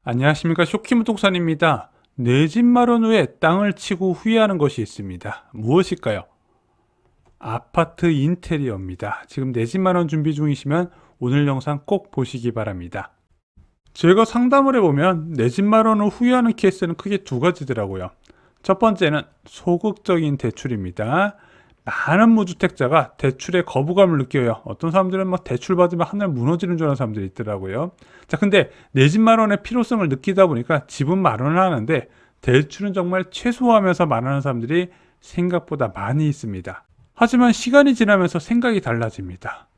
안녕하십니까. 쇼키무동산입니다. 내 집 마련 후에 땅을 치고 후회하는 것이 있습니다. 무엇일까요? 아파트 인테리어입니다. 지금 내 집 마련 준비 중이시면 오늘 영상 꼭 보시기 바랍니다. 제가 상담을 해보면 내 집 마련을 후회하는 케이스는 크게 두 가지더라고요. 첫 번째는 소극적인 대출입니다. 많은 무주택자가 대출에 거부감을 느껴요. 어떤 사람들은 뭐 대출 받으면 하늘 무너지는 줄 아는 사람들이 있더라고요. 자, 근데 내 집 마련의 필요성을 느끼다 보니까 집은 마련을 하는데 대출은 정말 최소화하면서 마련하는 사람들이 생각보다 많이 있습니다. 하지만 시간이 지나면서 생각이 달라집니다.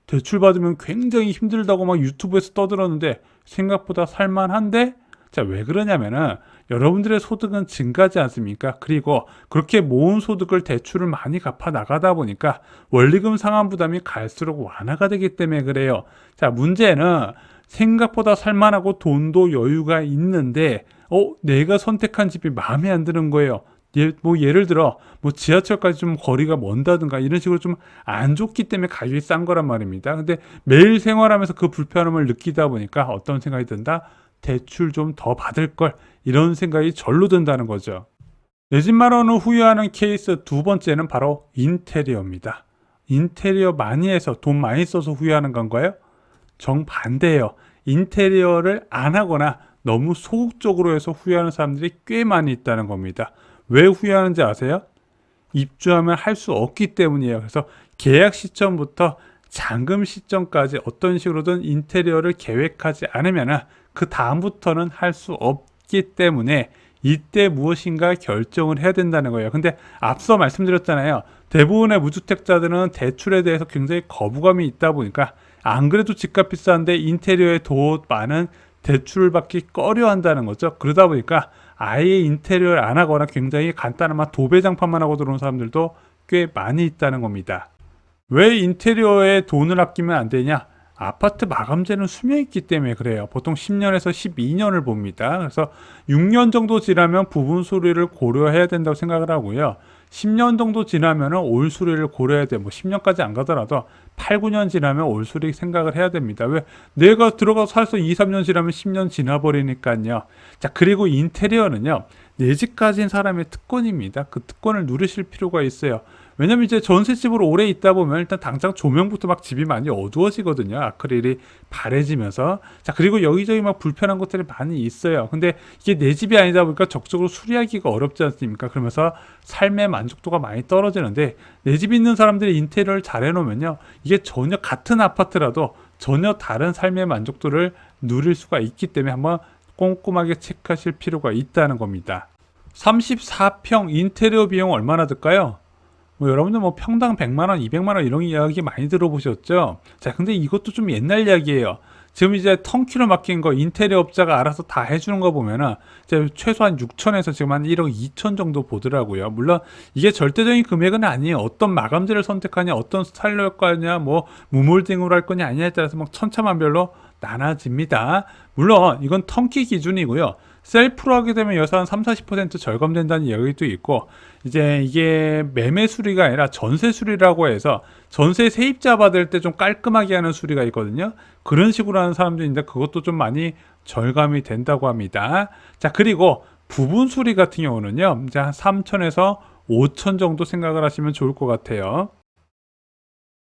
대출 받으면 굉장히 힘들다고 막 유튜브에서 떠들었는데 생각보다 살만한데? 자, 왜 그러냐면은 여러분들의 소득은 증가하지 않습니까? 그리고 그렇게 모은 소득을 대출을 많이 갚아 나가다 보니까 원리금 상환 부담이 갈수록 완화가 되기 때문에 그래요. 자, 문제는 생각보다 살만하고 돈도 여유가 있는데 내가 선택한 집이 마음에 안 드는 거예요. 예를 들어 지하철까지 좀 거리가 먼다든가 이런 식으로 좀 안 좋기 때문에 가격이 싼 거란 말입니다. 근데 매일 생활하면서 그 불편함을 느끼다 보니까 어떤 생각이 든다? 대출 좀 더 받을 걸, 이런 생각이 절로 든다는 거죠. 내 집 마련을 후회하는 케이스 두 번째는 바로 인테리어입니다. 인테리어 많이 해서 돈 많이 써서 후회하는 건가요? 정반대예요. 인테리어를 안 하거나 너무 소극적으로 해서 후회하는 사람들이 꽤 많이 있다는 겁니다. 왜 후회하는지 아세요? 입주하면 할 수 없기 때문이에요. 그래서 계약 시점부터 잔금 시점까지 어떤 식으로든 인테리어를 계획하지 않으면 그 다음부터는 할 수 없기 때문에 이때 무엇인가 결정을 해야 된다는 거예요. 근데 앞서 말씀드렸잖아요. 대부분의 무주택자들은 대출에 대해서 굉장히 거부감이 있다 보니까 안 그래도 집값 비싼데 인테리어에 더 많은 대출을 받기 꺼려 한다는 거죠. 그러다 보니까 아예 인테리어를 안 하거나 굉장히 간단한 도배장판만 하고 들어온 사람들도 꽤 많이 있다는 겁니다. 왜 인테리어에 돈을 아끼면 안 되냐? 아파트 마감재는 수명이 있기 때문에 그래요. 보통 10년에서 12년을 봅니다. 그래서 6년 정도 지나면 부분 수리를 고려해야 된다고 생각을 하고요. 10년 정도 지나면 올 수리를 고려해야 돼. 10년까지 안 가더라도 8, 9년 지나면 올 수리 생각을 해야 됩니다. 왜? 내가 들어가서 살아서 2, 3년 지나면 10년 지나버리니까요. 자, 그리고 인테리어는요. 내 집 가진 사람의 특권입니다. 그 특권을 누리실 필요가 있어요. 왜냐면 이제 전셋집으로 오래 있다 보면 일단 당장 조명부터 막 집이 많이 어두워지거든요. 아크릴이 바래지면서. 자, 그리고 여기저기 막 불편한 것들이 많이 있어요. 근데 이게 내 집이 아니다 보니까 적극적으로 수리하기가 어렵지 않습니까? 그러면서 삶의 만족도가 많이 떨어지는데 내 집 있는 사람들이 인테리어를 잘 해놓으면요. 이게 전혀 같은 아파트라도 전혀 다른 삶의 만족도를 누릴 수가 있기 때문에 한번 꼼꼼하게 체크하실 필요가 있다는 겁니다. 34평 인테리어 비용 얼마나 들까요? 여러분들 평당 100만원, 200만원 이런 이야기 많이 들어보셨죠? 자, 근데 이것도 좀 옛날 이야기예요. 지금 이제 턴키로 맡긴 거 인테리어 업자가 알아서 다 해주는 거 보면은 이제 최소한 6천에서 지금 한 1억 2천 정도 보더라고요. 물론 이게 절대적인 금액은 아니에요. 어떤 마감재를 선택하냐, 어떤 스타일로 할 거냐, 무몰딩으로 할 거냐 아니냐에 따라서 천차만별로 나눠집니다. 물론 이건 턴키 기준이고요. 셀프로 하게 되면 여기서 한 3, 40% 절감된다는 이야기도 있고, 이제 이게 매매 수리가 아니라 전세 수리라고 해서 전세 세입자 받을 때 좀 깔끔하게 하는 수리가 있거든요. 그런 식으로 하는 사람도 있는데 그것도 좀 많이 절감이 된다고 합니다. 자, 그리고 부분 수리 같은 경우는요, 이제 한 3천에서 5천 정도 생각을 하시면 좋을 것 같아요.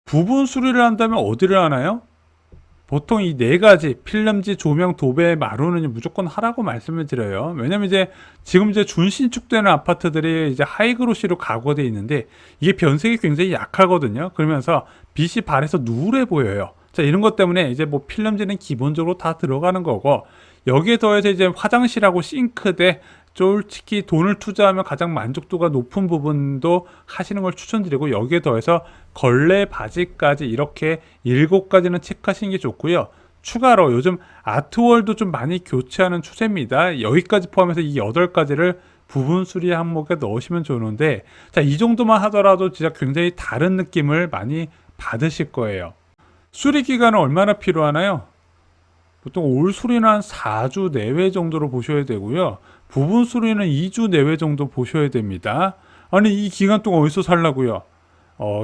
부분 수리를 한다면 어디를 하나요? 보통 이 네 가지 필름지, 조명, 도배, 마루는 무조건 하라고 말씀을 드려요. 왜냐면 지금 준신축되는 아파트들이 이제 하이그로시로 가구돼 있는데 이게 변색이 굉장히 약하거든요. 그러면서 빛이 발에서 누래 보여요. 자, 이런 것 때문에 이제 필름지는 기본적으로 다 들어가는 거고, 여기에 더해서 이제 화장실하고 싱크대, 솔직히 돈을 투자하면 가장 만족도가 높은 부분도 하시는 걸 추천드리고, 여기에 더해서 걸레 바지까지 이렇게 7가지는 체크하시는 게 좋고요. 추가로 요즘 아트월도 좀 많이 교체하는 추세입니다. 여기까지 포함해서 이 8가지를 부분 수리 항목에 넣으시면 좋은데, 자, 이 정도만 하더라도 진짜 굉장히 다른 느낌을 많이 받으실 거예요. 수리 기간은 얼마나 필요하나요? 보통 올 수리는 한 4주 내외 정도로 보셔야 되고요. 부분 수리는 2주 내외 정도 보셔야 됩니다. 아니, 이 기간 동안 어디서 살라고요?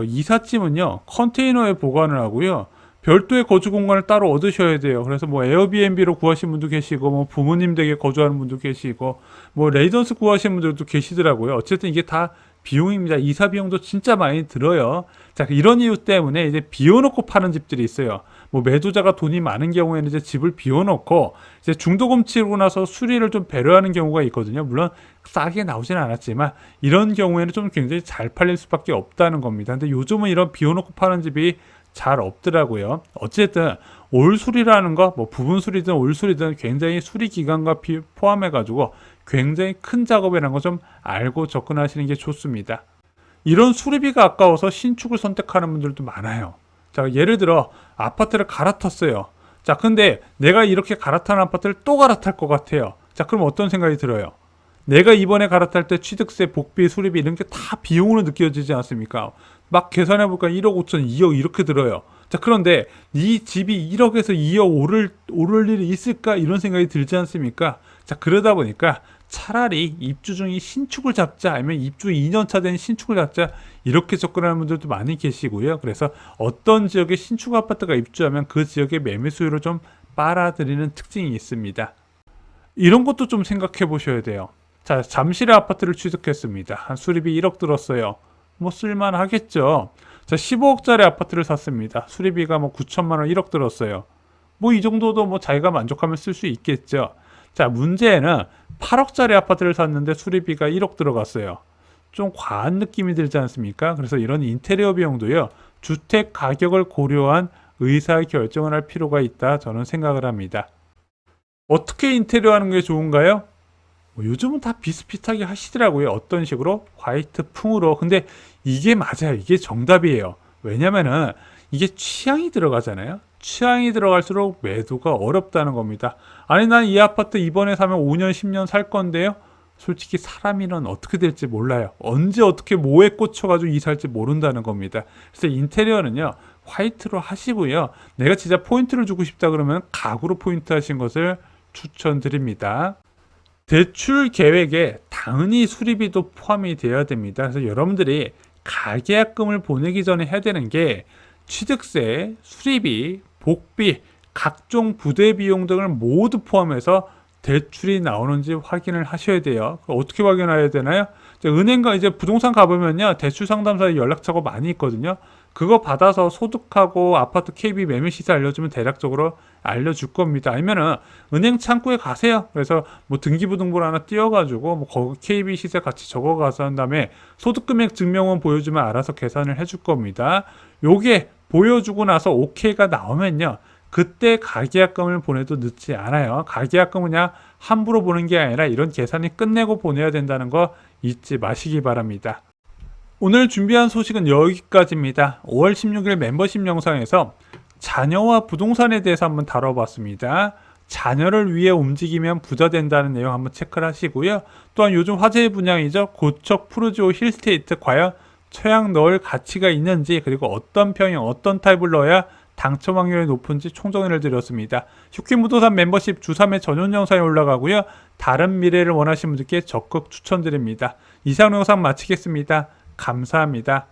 이삿짐은요, 컨테이너에 보관을 하고요. 별도의 거주 공간을 따로 얻으셔야 돼요. 그래서 뭐 에어비앤비로 구하신 분도 계시고, 뭐 부모님 댁에 거주하는 분도 계시고, 뭐 레지던스 구하시는 분들도 계시더라고요. 어쨌든 이게 다 비용입니다. 이사 비용도 진짜 많이 들어요. 자, 이런 이유 때문에 이제 비워놓고 파는 집들이 있어요. 뭐 매도자가 돈이 많은 경우에는 이제 집을 비워놓고 이제 중도금 치르고 나서 수리를 좀 배려하는 경우가 있거든요. 물론 싸게 나오지는 않았지만 이런 경우에는 좀 굉장히 잘 팔릴 수밖에 없다는 겁니다. 근데 요즘은 이런 비워놓고 파는 집이 잘 없더라고요. 어쨌든 올 수리라는 거, 뭐 부분 수리든 올 수리든 굉장히 수리 기간과 포함해 가지고 굉장히 큰 작업이라는 거 좀 알고 접근하시는 게 좋습니다. 이런 수리비가 아까워서 신축을 선택하는 분들도 많아요. 자, 예를 들어 아파트를 갈아탔어요. 자, 근데 내가 이렇게 갈아탄 아파트를 또 갈아탈 것 같아요. 자, 그럼 어떤 생각이 들어요? 내가 이번에 갈아탈 때 취득세, 복비, 수리비 이런 게 다 비용으로 느껴지지 않습니까? 막 계산해볼까 1억 5천, 2억 이렇게 들어요. 자, 그런데 이 집이 1억에서 2억 오를 일이 있을까? 이런 생각이 들지 않습니까? 자, 그러다 보니까 차라리 입주 중이 신축을 잡자, 아니면 입주 2년차 된 신축을 잡자, 이렇게 접근하는 분들도 많이 계시고요. 그래서 어떤 지역에 신축 아파트가 입주하면 그 지역의 매매 수요를 좀 빨아들이는 특징이 있습니다. 이런 것도 좀 생각해 보셔야 돼요. 자, 잠실의 아파트를 취득했습니다. 한 수리비 1억 들었어요. 뭐 쓸만하겠죠. 자, 15억짜리 아파트를 샀습니다. 수리비가 뭐 9천만 원, 1억 들었어요. 뭐 이 정도도 뭐 자기가 만족하면 쓸 수 있겠죠. 자, 문제는 8억짜리 아파트를 샀는데 수리비가 1억 들어갔어요. 좀 과한 느낌이 들지 않습니까? 그래서 이런 인테리어 비용도요, 주택 가격을 고려한 의사 결정을 할 필요가 있다, 저는 생각을 합니다. 어떻게 인테리어 하는 게 좋은가요? 뭐 요즘은 다 비슷비슷하게 하시더라고요. 어떤 식으로? 화이트 풍으로. 근데 이게 맞아요. 이게 정답이에요. 왜냐면은 이게 취향이 들어가잖아요. 취향이 들어갈수록 매도가 어렵다는 겁니다. 아니, 난 이 아파트 이번에 사면 5년, 10년 살 건데요. 솔직히 사람이는 어떻게 될지 몰라요. 언제 어떻게 뭐에 꽂혀가지고 이사할지 모른다는 겁니다. 그래서 인테리어는요, 화이트로 하시고요. 내가 진짜 포인트를 주고 싶다 그러면 가구로 포인트 하신 것을 추천드립니다. 대출 계획에 당연히 수리비도 포함이 되어야 됩니다. 그래서 여러분들이 가계약금을 보내기 전에 해야 되는 게 취득세, 수리비, 복비, 각종 부대 비용 등을 모두 포함해서 대출이 나오는지 확인을 하셔야 돼요. 어떻게 확인해야 되나요? 은행가 이제 부동산 가보면요, 대출 상담사에 연락처가 많이 있거든요. 그거 받아서 소득하고 아파트 KB 매매 시세 알려주면 대략적으로 알려줄 겁니다. 아니면은 은행 창구에 가세요. 그래서 뭐 등기부등본 하나 띄워가지고 뭐 거기 KB 시세 같이 적어가서 한 다음에 소득금액 증명원 보여주면 알아서 계산을 해줄 겁니다. 요게 보여주고 나서 OK가 나오면요, 그때 가계약금을 보내도 늦지 않아요. 가계약금은 그냥 함부로 보는 게 아니라 이런 계산이 끝내고 보내야 된다는 거 잊지 마시기 바랍니다. 오늘 준비한 소식은 여기까지입니다. 5월 16일 멤버십 영상에서 자녀와 부동산에 대해서 한번 다뤄봤습니다. 자녀를 위해 움직이면 부자 된다는 내용 한번 체크를 하시고요. 또한 요즘 화제의 분양이죠. 고척 푸르지오 힐스테이트 과연 처양 넣을 가치가 있는지, 그리고 어떤 평형, 어떤 타입을 넣어야 당첨 확률이 높은지 총정리를 드렸습니다. 슈킹부동산 멤버십 주3회 전용 영상이 올라가고요. 다른 미래를 원하시는 분들께 적극 추천드립니다. 이상 영상 마치겠습니다. 감사합니다.